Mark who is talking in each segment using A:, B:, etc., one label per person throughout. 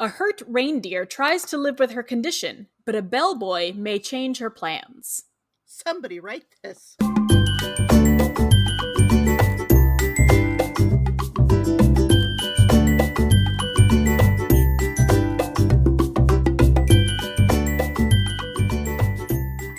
A: A hurt reindeer tries to live with her condition, but a bellboy may change her plans.
B: Somebody write this.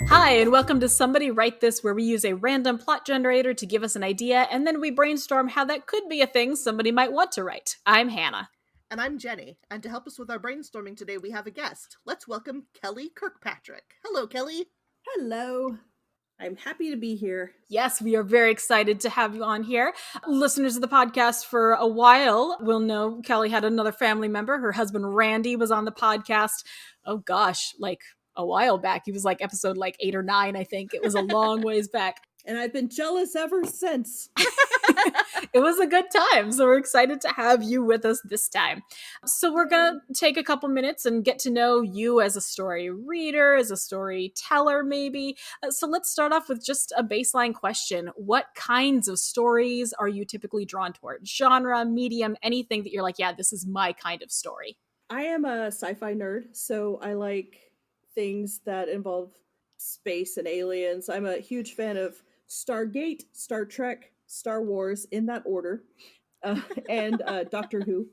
A: Hi, and welcome to Somebody Write This, where we use a random plot generator to give us an idea, and then we brainstorm how that could be a thing somebody might want to write. I'm Hannah.
B: And I'm Jenny. And to help us with our brainstorming today, we have a guest. Let's welcome Kellie Kirkpatrick. Hello, Kellie.
C: Hello. I'm happy to be here.
A: Yes, we are very excited to have you on here. Listeners of the podcast for a while will know Kellie had another family member. Her husband, Randy, was on the podcast. Oh gosh, like a while back. He was like episode 8 or 9, I think. It was a long ways back.
C: And I've been jealous ever since.
A: It was a good time. So we're excited to have you with us this time. So we're going to take a couple minutes and get to know you as a story reader, as a storyteller, maybe. So let's start off with just a baseline question. What kinds of stories are you typically drawn toward? Genre, medium, anything that you're like, yeah, this is my kind of story.
C: I am a sci-fi nerd, so I like things that involve space and aliens. I'm a huge fan of Stargate, Star Trek, Star Wars, in that order, and Doctor Who.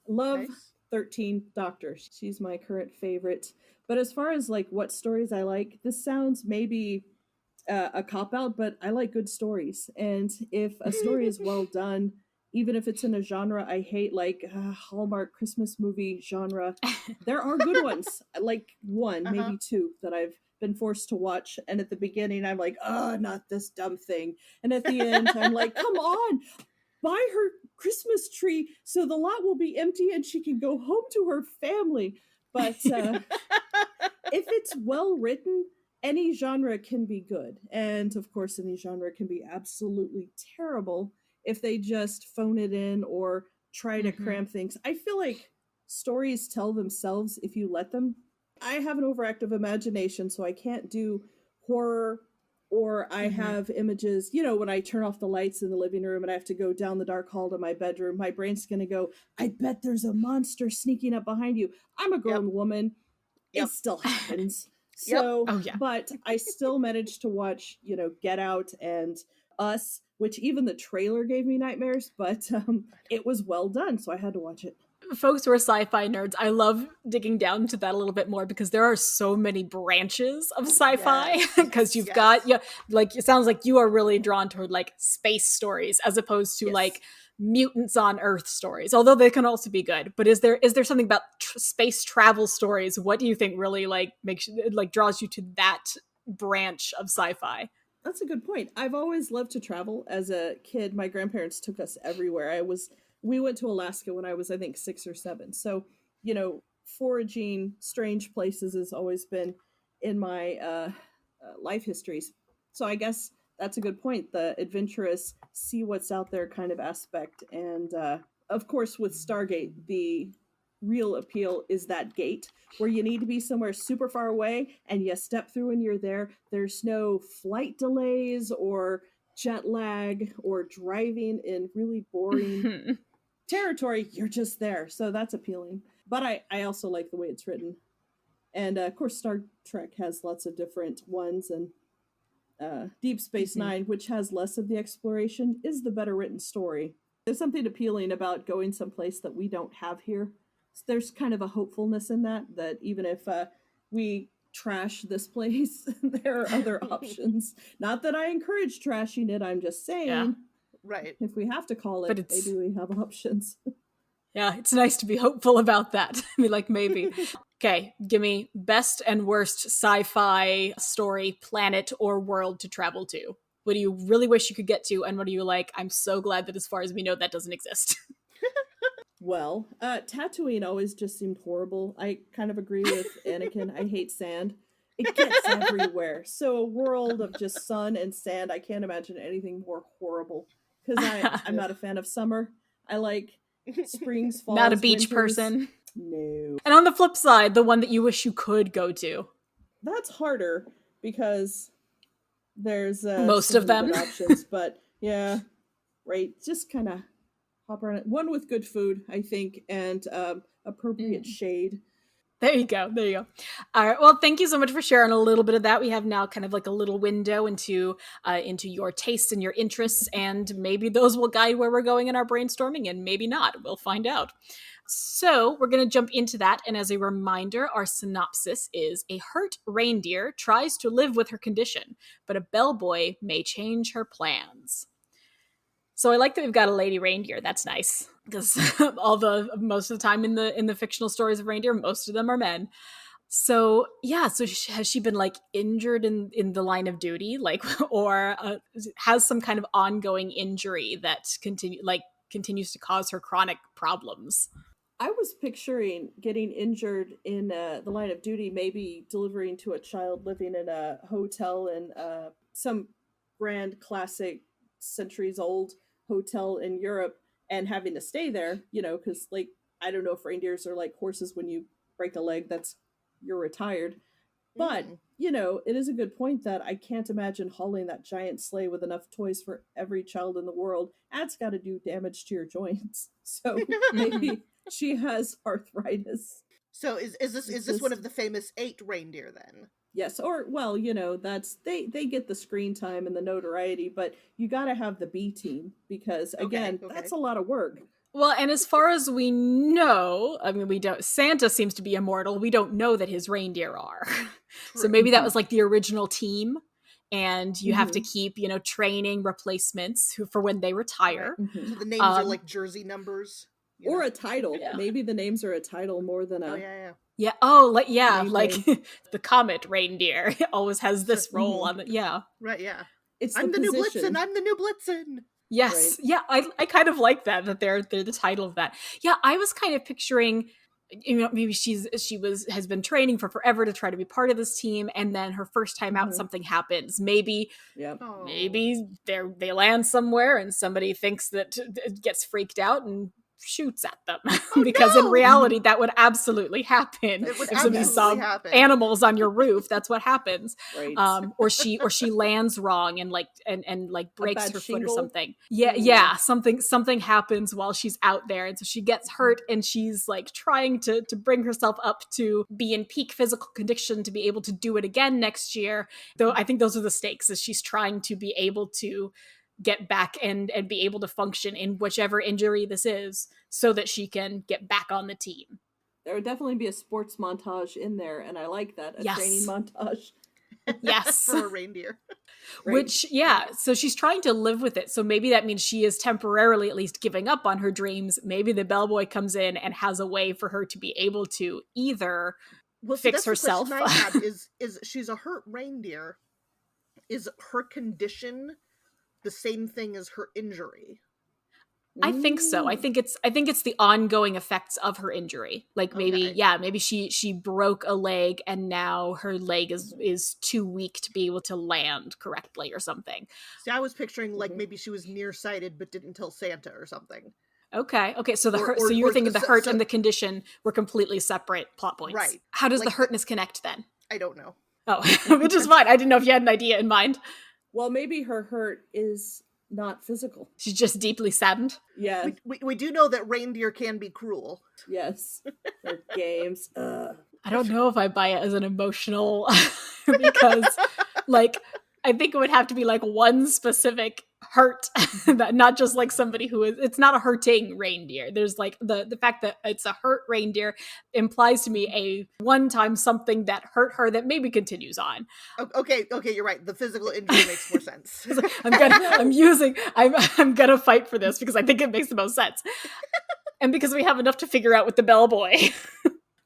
C: Love
B: Nice.
C: 13 Doctors. She's my current favorite. But as far as what stories I like, this sounds maybe a cop-out, but I like good stories. And if a story is well done, even if it's in a genre I hate, like Hallmark Christmas movie genre, there are good ones. Like one, maybe two, that I've been forced to watch. And at the beginning, I'm like, oh, not this dumb thing. And at the end, I'm like, come on, buy her Christmas tree so the lot will be empty and she can go home to her family. But if it's well written, any genre can be good. And of course, any genre can be absolutely terrible if they just phone it in or try to cram things. I feel like stories tell themselves if you let them. I have an overactive imagination, so I can't do horror, or I have images, when I turn off the lights in the living room and I have to go down the dark hall to my bedroom, my brain's going to go, I bet there's a monster sneaking up behind you. I'm a grown woman. It still happens. So, but I still managed to watch, Get Out and Us, which even the trailer gave me nightmares, but it was well done, so I had to watch it.
A: Folks who are sci-fi nerds, I love digging down to that a little bit more because there are so many branches of sci-fi because you've got, it sounds like you are really drawn toward space stories as opposed to mutants on Earth stories, although they can also be good. But is there something about space travel stories? What do you think really makes draws you to that branch of sci-fi?
C: That's a good point. I've always loved to travel. As a kid, my grandparents took us everywhere. We went to Alaska when I was, I think, 6 or 7. So, foraging strange places has always been in my life histories. So I guess that's a good point. The adventurous, see what's out there kind of aspect. And of course, with Stargate, the real appeal is that gate where you need to be somewhere super far away and you step through and you're there. There's no flight delays or jet lag or driving in really boring territory. You're just there. So that's appealing. But I also like the way it's written. And of course, Star Trek has lots of different ones, and Deep Space Nine, which has less of the exploration, is the better written story. There's something appealing about going someplace that we don't have here. So there's kind of a hopefulness in that even if we trash this place, there are other options. Not that I encourage trashing it, I'm just saying,
B: right,
C: if we have to call it, maybe we have options.
A: Yeah, it's nice to be hopeful about that. I mean, maybe. Okay, give me best and worst sci-fi story, planet, or world to travel to. What do you really wish you could get to, and what are you I'm so glad that as far as we know, that doesn't exist?
C: Well, Tatooine always just seemed horrible. I kind of agree with Anakin. I hate sand. It gets everywhere. So a world of just sun and sand, I can't imagine anything more horrible. Because I'm not a fan of summer. I like springs, falls,
A: not a beach
C: winters.
A: person.
C: No.
A: And on the flip side, the one that you wish you could go to.
C: That's harder because there's
A: most of them
C: options. But right, just kind of hop around. One with good food, I think, and appropriate shade.
A: There you go. There you go. All right. Well, thank you so much for sharing a little bit of that. We have now kind of like a little window into your tastes and your interests, and maybe those will guide where we're going in our brainstorming, and maybe not. We'll find out. So we're going to jump into that. And as a reminder, our synopsis is: a hurt reindeer tries to live with her condition, but a bellboy may change her plans. So I like that we've got a lady reindeer. That's nice, because most of the time in the fictional stories of reindeer, most of them are men. So yeah, so has she been like injured in the line of duty, like, or has some kind of ongoing injury that continues to cause her chronic problems?
C: I was picturing getting injured in the line of duty, maybe delivering to a child living in a hotel in some grand classic centuries old hotel in Europe, and having to stay there, because like, I don't know if reindeers are like horses. When you break a leg, you're retired. But it is a good point that I can't imagine hauling that giant sleigh with enough toys for every child in the world. That's got to do damage to your joints. So maybe she has arthritis.
B: So is this one of the famous 8 reindeer then?
C: Yes, or well, that's they get the screen time and the notoriety, but you got to have the B team, because again, that's a lot of work.
A: Well, and as far as we know, I mean, we don't. Santa seems to be immortal. We don't know that his reindeer are. So maybe that was like the original team, and you have to keep, training replacements for when they retire.
B: So the names are like jersey numbers,
C: or a title. Yeah. Maybe the names are a title more than a.
B: Oh yeah.
A: Yeah. Oh, like the Comet reindeer always has this role on it. Yeah.
B: Right. Yeah.
C: I'm the new
B: Blitzen. I'm the new Blitzen.
A: Yes. Right. Yeah. I kind of like that they're the title of that. Yeah. I was kind of picturing, maybe has been training for forever to try to be part of this team, and then her first time out, something happens. Maybe they land somewhere and somebody thinks that gets freaked out and shoots at them. Because in reality that would absolutely happen.
B: It would
A: if somebody saw animals on your roof. That's what happens. Right. Or she lands wrong and breaks her foot or something. Yeah, something happens while she's out there, and so she gets hurt, and she's like trying to bring herself up to be in peak physical condition to be able to do it again next year. Though I think those are the stakes, is she's trying to be able to get back and be able to function in whichever injury this is, so that she can get back on the team.
C: There would definitely be a sports montage in there, and I like that. A training montage.
A: Yes.
B: For a reindeer.
A: Right. Which, yeah, so she's trying to live with it. So maybe that means she is temporarily at least giving up on her dreams. Maybe the bellboy comes in and has a way for her to be able to either fix herself.
B: The question I have is she's a hurt reindeer. Is her condition the same thing as her injury?
A: I think so. I think it's the ongoing effects of her injury. Like maybe she broke a leg and now her leg is too weak to be able to land correctly or something.
B: See, I was picturing like maybe she was nearsighted but didn't tell Santa or something.
A: Okay. So so you're thinking the hurt and the condition were completely separate plot points.
B: Right.
A: How does the hurtness connect then?
B: I don't know.
A: Oh, which is fine. I didn't know if you had an idea in mind.
C: Well, maybe her hurt is not physical.
A: She's just deeply saddened.
C: Yeah.
B: We do know that reindeer can be cruel.
C: Yes. They're games.
A: I don't know if I buy it as an emotional because I think it would have to be like one specific hurt, not just like somebody who is, it's not a hurting reindeer. There's like the fact that it's a hurt reindeer implies to me a one-time something that hurt her that maybe continues on.
B: Okay, you're right. The physical injury makes more sense.
A: I'm gonna fight for this because I think it makes the most sense. And because we have enough to figure out with the bellboy.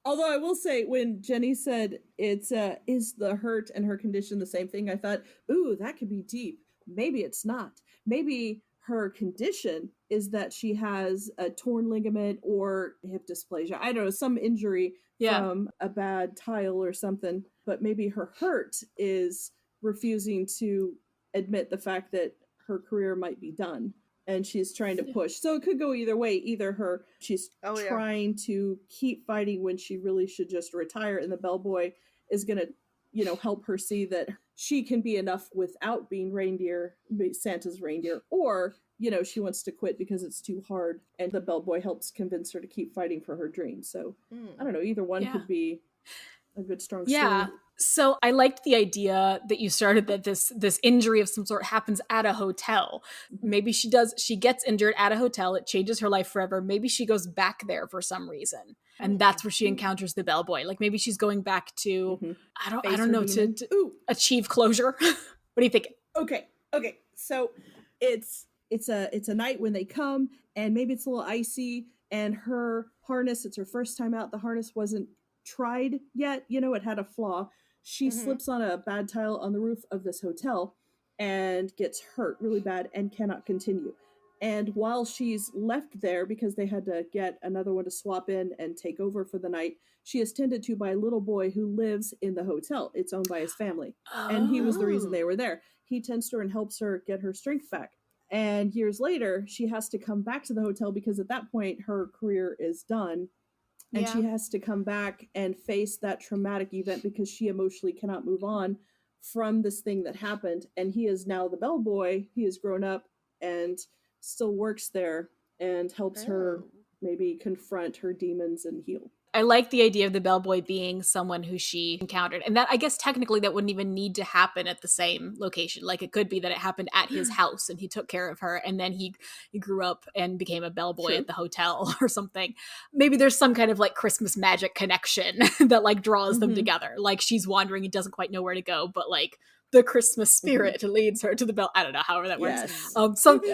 C: Although I will say, when Jenny said it's is the hurt and her condition the same thing, I thought, ooh, that could be deep. Maybe it's not. Maybe her condition is that she has a torn ligament or hip dysplasia. I don't know, some injury from a bad tile or something. But maybe her hurt is refusing to admit the fact that her career might be done. And she's trying to push. So it could go either way. Either she's trying to keep fighting when she really should just retire, and the bellboy is going to, help her see that she can be enough without being Santa's reindeer. Or she wants to quit because it's too hard, and the bellboy helps convince her to keep fighting for her dream. So I don't know, either one could be a good strong story.
A: So I liked the idea that you started, that this injury of some sort happens at a hotel. Maybe she gets injured at a hotel. It changes her life forever. Maybe she goes back there for some reason. And that's where she encounters the bellboy. Like maybe she's going back to, I don't know, to achieve closure. What do you think?
C: Okay. So it's a night when they come, and maybe it's a little icy, and her harness, it's her first time out. The harness wasn't tried yet. It had a flaw. She slips on a bad tile on the roof of this hotel and gets hurt really bad and cannot continue. And while she's left there, because they had to get another one to swap in and take over for the night, she is tended to by a little boy who lives in the hotel. It's owned by his family. And he was the reason they were there. He tends to her and helps her get her strength back. And years later, she has to come back to the hotel because at that point, her career is done. And she has to come back and face that traumatic event because she emotionally cannot move on from this thing that happened. And he is now the bellboy. He has grown up and still works there and helps her maybe confront her demons and heal.
A: I like the idea of the bellboy being someone who she encountered. And that, I guess technically that wouldn't even need to happen at the same location. Like it could be that it happened at his house and he took care of her, and then he grew up and became a bellboy at the hotel or something. Maybe there's some kind of like Christmas magic connection that like draws them together. Like she's wandering and doesn't quite know where to go, but like the Christmas spirit leads her to the bell. I don't know, however that works.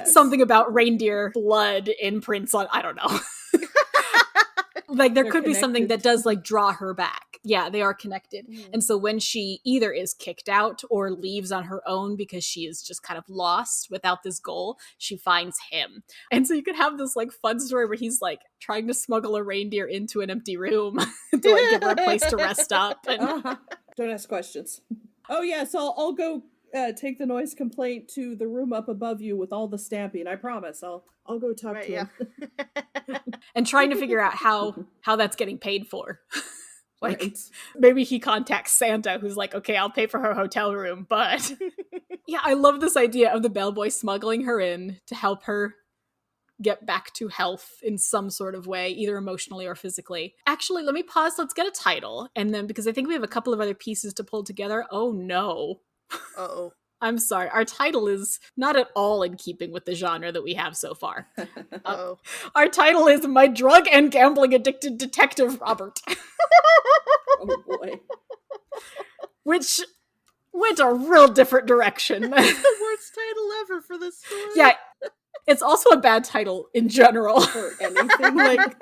A: Something about reindeer blood imprints on, I don't know. Like there could be something that does like draw her back. Yeah, they are connected. And so when she either is kicked out or leaves on her own because she is just kind of lost without this goal, she finds him. And so you could have this like fun story where he's like trying to smuggle a reindeer into an empty room to like give her a place to rest up. And
C: Don't ask questions. Oh yeah, so I'll go take the noise complaint to the room up above you with all the stamping. I promise. I'll go talk to him.
A: And trying to figure out how that's getting paid for. Like maybe he contacts Santa, who's like, okay, I'll pay for her hotel room, but yeah, I love this idea of the bellboy smuggling her in to help her get back to health in some sort of way, either emotionally or physically. Actually, let me pause. Let's get a title. And then, because I think we have a couple of other pieces to pull together. Oh no.
B: Uh-oh.
A: I'm sorry. Our title is not at all in keeping with the genre that we have so far. Our title is My Drug and Gambling Addicted Detective Robert.
C: Oh boy.
A: Which went a real different direction.
B: That's the worst title ever for this story.
A: Yeah. It's also a bad title in general.
C: For anything.
A: Like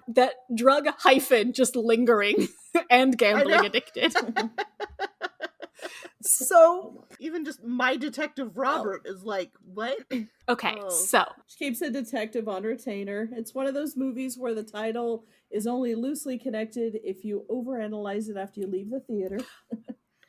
A: that drug hyphen just lingering and gambling addicted. So
B: even just My Detective Robert is like, what?
A: Okay, so
C: she keeps a detective on retainer. It's one of those movies where the title is only loosely connected if you overanalyze it after you leave the theater.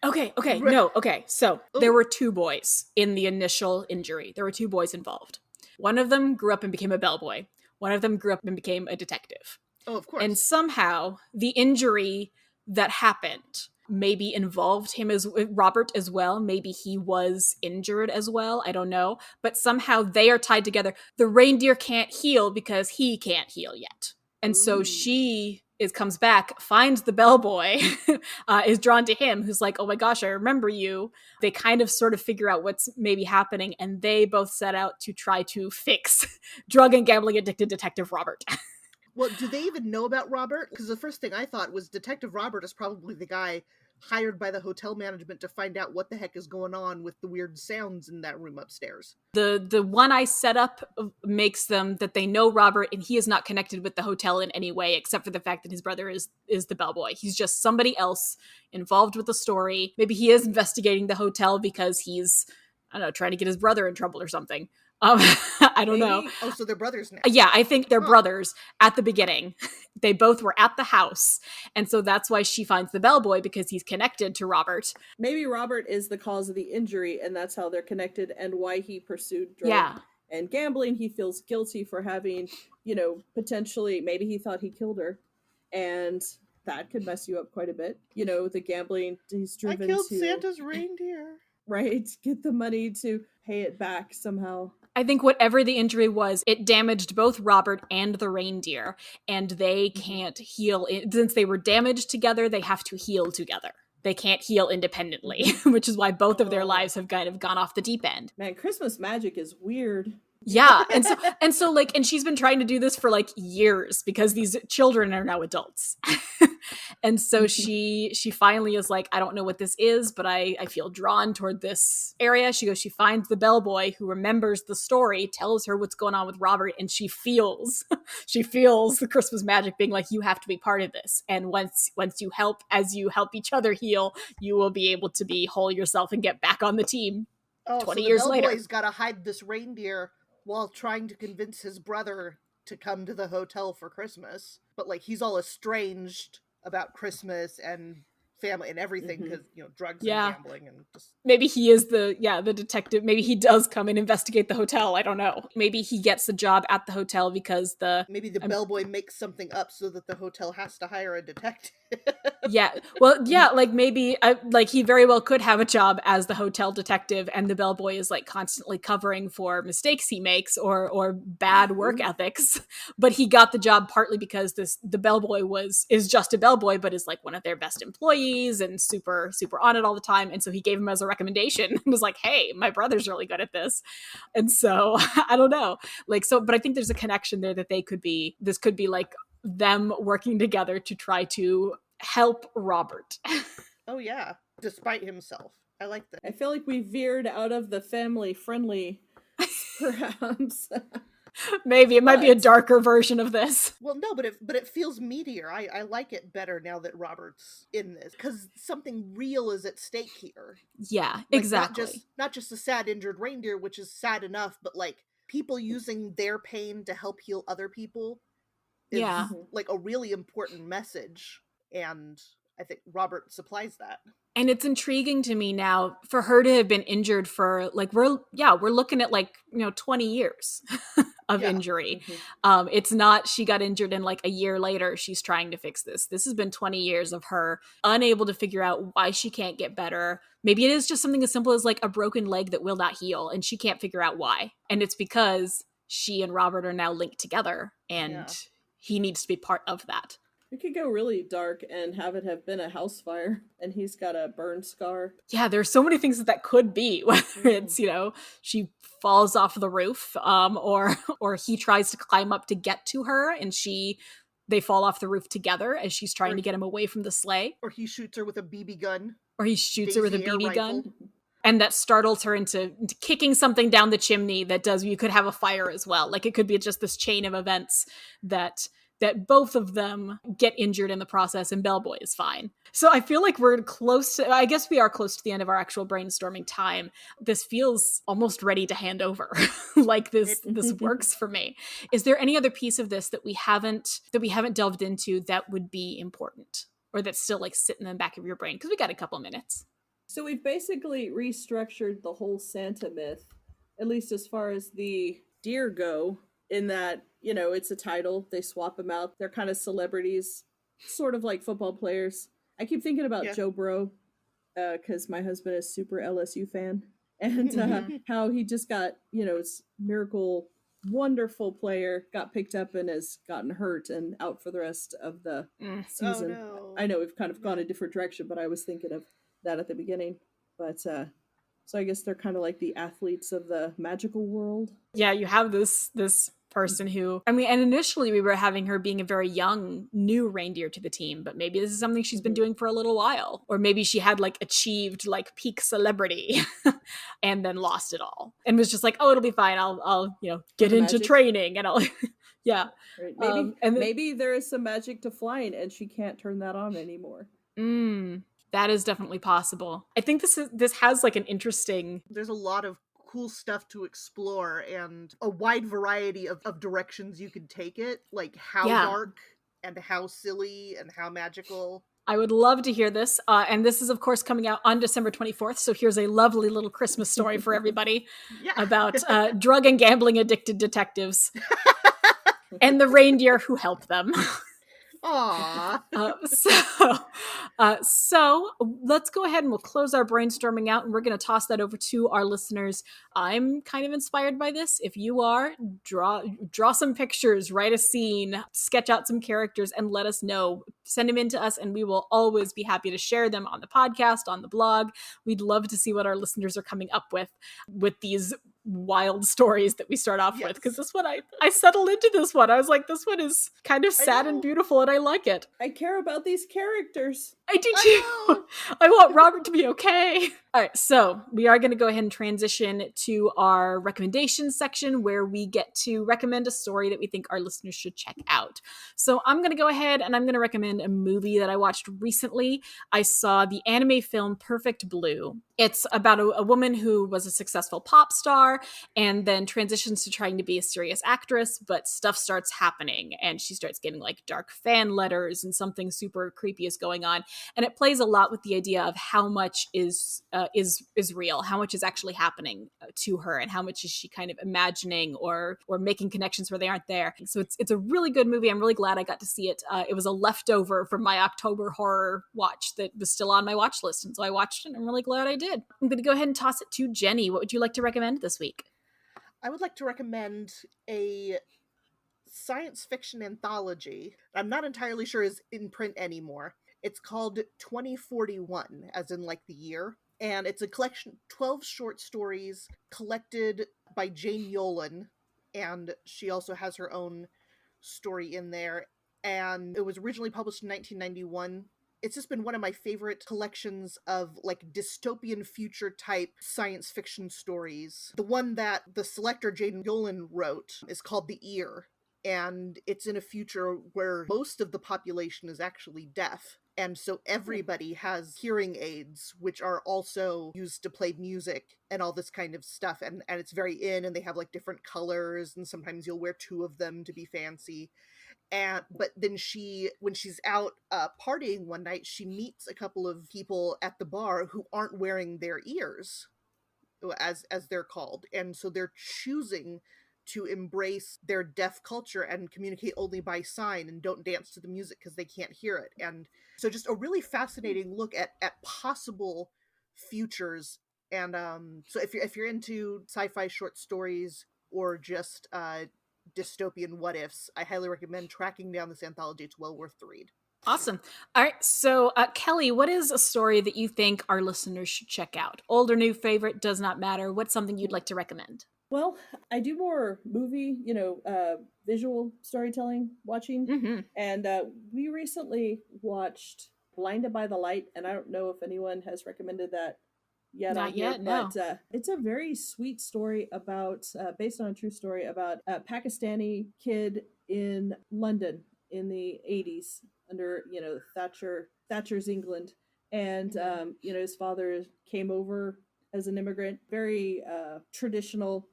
A: Okay. So there were two boys in the initial injury. There were two boys involved. One of them grew up and became a bellboy. One of them grew up and became a detective.
B: Oh, of course.
A: And somehow the injury that happened maybe involved him as Robert as well. Maybe he was injured as well. I don't know. But somehow they are tied together. The reindeer can't heal because he can't heal yet. And so she comes back, finds the bellboy, is drawn to him, who's like, oh my gosh, I remember you. They kind of sort of figure out what's maybe happening, and they both set out to try to fix drug and gambling addicted Detective Robert.
B: Well, do they even know about Robert? Because the first thing I thought was Detective Robert is probably the guy hired by the hotel management to find out what the heck is going on with the weird sounds in that room upstairs.
A: The one I set up makes them that they know Robert, and he is not connected with the hotel in any way, except for the fact that his brother is the bellboy. He's just somebody else involved with the story. Maybe he is investigating the hotel because he's, I don't know, trying to get his brother in trouble or something. I don't know.
B: Oh, so they're brothers now.
A: Yeah, I think they're brothers at the beginning. They both were at the house. And so that's why she finds the bellboy, because he's connected to Robert.
C: Maybe Robert is the cause of the injury, and that's how they're connected, and why he pursued drug and gambling. He feels guilty for having, potentially, maybe he thought he killed her. And that could mess you up quite a bit. The gambling, he's driven to...
B: I killed Santa's reindeer.
C: Right? Get the money to pay it back somehow.
A: I think whatever the injury was, it damaged both Robert and the reindeer, and they can't heal. Since they were damaged together, they have to heal together. They can't heal independently, which is why both of their lives have kind of gone off the deep end.
C: Man, Christmas magic is weird.
A: Yeah, and so like, and she's been trying to do this for like years because these children are now adults. And so she finally is like, I don't know what this is, but I feel drawn toward this area. She finds the bellboy who remembers the story, tells her what's going on with Robert, and she feels the Christmas magic being like, you have to be part of this. And once you help each other heal, you will be able to be whole yourself and get back on the team. 20 years later.
B: The bellboy's got to hide this reindeer while trying to convince his brother to come to the hotel for Christmas. But like, he's all estranged about Christmas and family and everything because drugs and gambling and just
A: maybe he is the detective. Maybe he does come and investigate the hotel. I don't know. Maybe he gets the job at the hotel because
B: maybe the bellboy makes something up so that the hotel has to hire a detective.
A: Maybe he very well could have a job as the hotel detective, and the bellboy is like constantly covering for mistakes he makes or bad work ethics. But he got the job partly because the bellboy is just a bellboy, but is like one of their best employees and super super on it all the time. And so he gave him as a recommendation and was like, "Hey, my brother's really good at this." And so I don't know, but I think there's a connection there that this could be like them working together to try to help Robert.
B: Oh yeah, despite himself. I like that.
C: I feel like we veered out of the family friendly, perhaps.
A: Maybe it might be a darker version of this.
B: Well, no, but it feels meatier. I like it better now that Robert's in this because something real is at stake here.
A: Yeah, exactly.
B: Not just a sad injured reindeer, which is sad enough, but like people using their pain to help heal other people is like a really important message, and I think Robert supplies that.
A: And it's intriguing to me now for her to have been injured for like we're looking at 20 years of injury. It's not she got injured and like a year later she's trying to fix this. This has been 20 years of her unable to figure out why she can't get better. Maybe it is just something as simple as like a broken leg that will not heal and she can't figure out why. And it's because she and Robert are now linked together and he needs to be part of that.
C: We could go really dark and have it have been a house fire and he's got a burn scar.
A: Yeah, there's so many things that could be, whether it's, she falls off the roof, or he tries to climb up to get to her and they fall off the roof together as she's trying to get him away from the sleigh.
B: Or he shoots her with a BB gun. And
A: that startles her into kicking something down the chimney you could have a fire as well. Like it could be just this chain of events that both of them get injured in the process and Bellboy is fine. So I feel like we are close to the end of our actual brainstorming time. This feels almost ready to hand over. Like this works for me. Is there any other piece of this that we haven't delved into that would be important or that's still like sitting in the back of your brain? Because we got a couple minutes.
C: So we've basically restructured the whole Santa myth, at least as far as the deer go, in that, it's a title. They swap them out. They're kind of celebrities, sort of like football players. I keep thinking about Joe Burrow, because my husband is super LSU fan. And how he just got, miracle, wonderful player, got picked up and has gotten hurt and out for the rest of the season.
B: Oh, no.
C: I know we've kind of gone a different direction, but I was thinking of that at the beginning. But so I guess they're kind of like the athletes of the magical world.
A: Yeah, you have this person who, and initially we were having her being a very young new reindeer to the team, but maybe this is something she's been doing for a little while, or maybe she had like achieved like peak celebrity and then lost it all and was just like, oh, it'll be fine, I'll get into training and I'll
C: right. Maybe there is some magic to flying and she can't turn that on anymore.
A: That is definitely possible. I think this has like an interesting,
B: there's a lot of cool stuff to explore and a wide variety of directions you could take it, like how dark and how silly and how magical.
A: I would love to hear this. And this is, of course, coming out on December 24th. So here's a lovely little Christmas story for everybody about drug and gambling addicted detectives and the reindeer who help them.
B: Aww.
A: So let's go ahead and we'll close our brainstorming out, and we're going to toss that over to our listeners. I'm kind of inspired by this. If you are, draw some pictures, write a scene, sketch out some characters, and let us know. Send them in to us, and we will always be happy to share them on the podcast, on the blog. We'd love to see what our listeners are coming up with these wild stories that we start off with, because this one I settled into this one. I was like, this one is kind of sad and beautiful, and I like it.
C: I care about these characters.
A: I do too. I want Robert to be okay. All right, so we are going to go ahead and transition to our recommendations section, where we get to recommend a story that we think our listeners should check out. So I'm going to go ahead and I'm going to recommend a movie that I watched recently. I saw the anime film Perfect Blue. It's about a woman who was a successful pop star and then transitions to trying to be a serious actress, but stuff starts happening and she starts getting like dark fan letters and something super creepy is going on. And it plays a lot with the idea of how much is real, how much is actually happening to her, and how much is she kind of imagining or making connections where they aren't there. So it's a really good movie. I'm really glad I got to see it. It was a leftover from my October horror watch that was still on my watch list, and so I watched it, and I'm really glad I did. I'm going to go ahead and toss it to Jenny. What would you like to recommend this week?
B: I would like to recommend a science fiction anthology. I'm not entirely sure is in print anymore. It's called 2041, as in like the year. And it's a collection, 12 short stories collected by Jane Yolen. And she also has her own story in there. And it was originally published in 1991. It's just been one of my favorite collections of like dystopian future type science fiction stories. The one that the selector Jane Yolen wrote is called The Ear. And it's in a future where most of the population is actually deaf. And so everybody has hearing aids, which are also used to play music and all this kind of stuff. And it's very in, and they have like different colors, and sometimes you'll wear two of them to be fancy. But then when she's out partying one night, she meets a couple of people at the bar who aren't wearing their ears, as they're called. And so they're choosing to embrace their deaf culture and communicate only by sign and don't dance to the music because they can't hear it. And so just a really fascinating look at possible futures. And so if you're into sci-fi short stories or just dystopian what ifs, I highly recommend tracking down this anthology. It's well worth the read.
A: Awesome. All right. So, Kelly, what is a story that you think our listeners should check out? Old or new favorite, does not matter. What's something you'd like to recommend?
C: Well, I do more movie, visual storytelling watching.
A: Mm-hmm.
C: And we recently watched Blinded by the Light, and I don't know if anyone has recommended that yet.
A: Not yet, no.
C: But it's a very sweet story about, based on a true story about a Pakistani kid in London in the 80s under, Thatcher's England. And, his father came over as an immigrant, very traditional.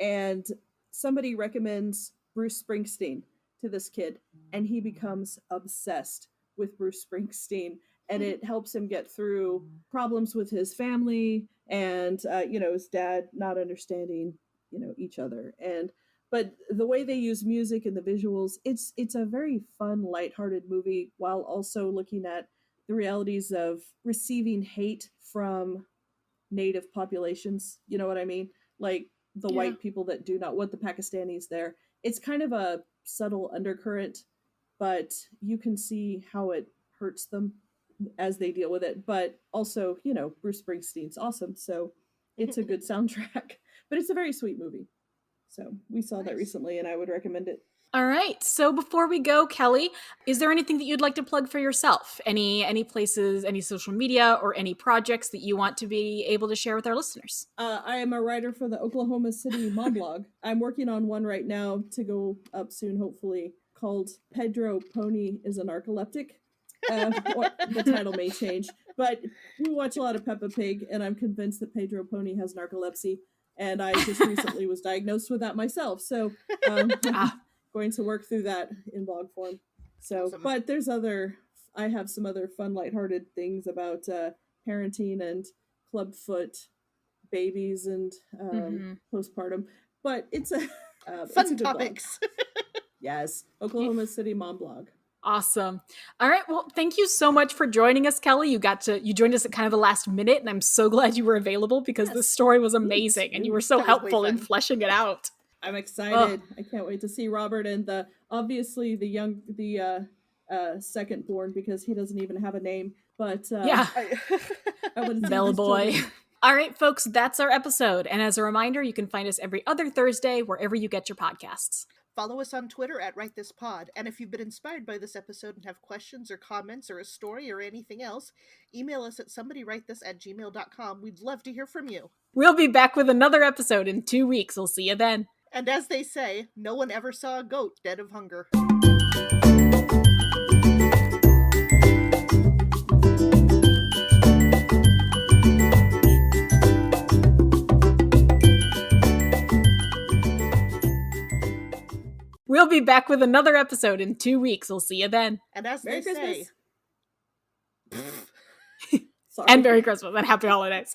C: And somebody recommends Bruce Springsteen to this kid, and he becomes obsessed with Bruce Springsteen. And it helps him get through problems with his family and, his dad not understanding, each other. But the way they use music and the visuals, it's a very fun, lighthearted movie while also looking at the realities of receiving hate from native populations. You know what I mean? Like the white people that do not want the Pakistanis there. It's kind of a subtle undercurrent, but you can see how it hurts them as they deal with it. But also, Bruce Springsteen's awesome, so it's a good soundtrack. But it's a very sweet movie. So we saw that recently, and I would recommend it.
A: All right. So before we go, Kelly, is there anything that you'd like to plug for yourself? Any places, any social media, or any projects that you want to be able to share with our listeners?
C: I am a writer for the Oklahoma City Mom Blog. I'm working on one right now to go up soon, hopefully, called Pedro Pony is a Narcoleptic. The title may change, but we watch a lot of Peppa Pig, and I'm convinced that Pedro Pony has narcolepsy, and I just recently was diagnosed with that myself. So going to work through that in blog form. So, awesome. But I have some other fun, lighthearted things about parenting and clubfoot babies and postpartum. But it's a
B: fun topics.
C: Yes, Oklahoma City Mom Blog.
A: Awesome. All right. Well, thank you so much for joining us, Kellie. You joined us at kind of the last minute, and I'm so glad you were available because this story was amazing and you were so helpful in fleshing it out.
C: I'm excited. I can't wait to see Robert and the second born, because he doesn't even have a name. But
A: yeah, bellboy. All right, folks, that's our episode. And as a reminder, you can find us every other Thursday wherever you get your podcasts.
B: Follow us on Twitter at WriteThisPod. And if you've been inspired by this episode and have questions or comments or a story or anything else, email us at somebodywritethis@gmail.com. We'd love to hear from you.
A: We'll be back with another episode in 2 weeks. We'll see you then.
B: And as they say, no one ever saw a goat dead of hunger.
A: We'll be back with another episode in 2 weeks. We'll see you then.
B: And as
C: Merry
B: they
C: Christmas.
B: say...
A: And Merry Christmas and Happy Holidays.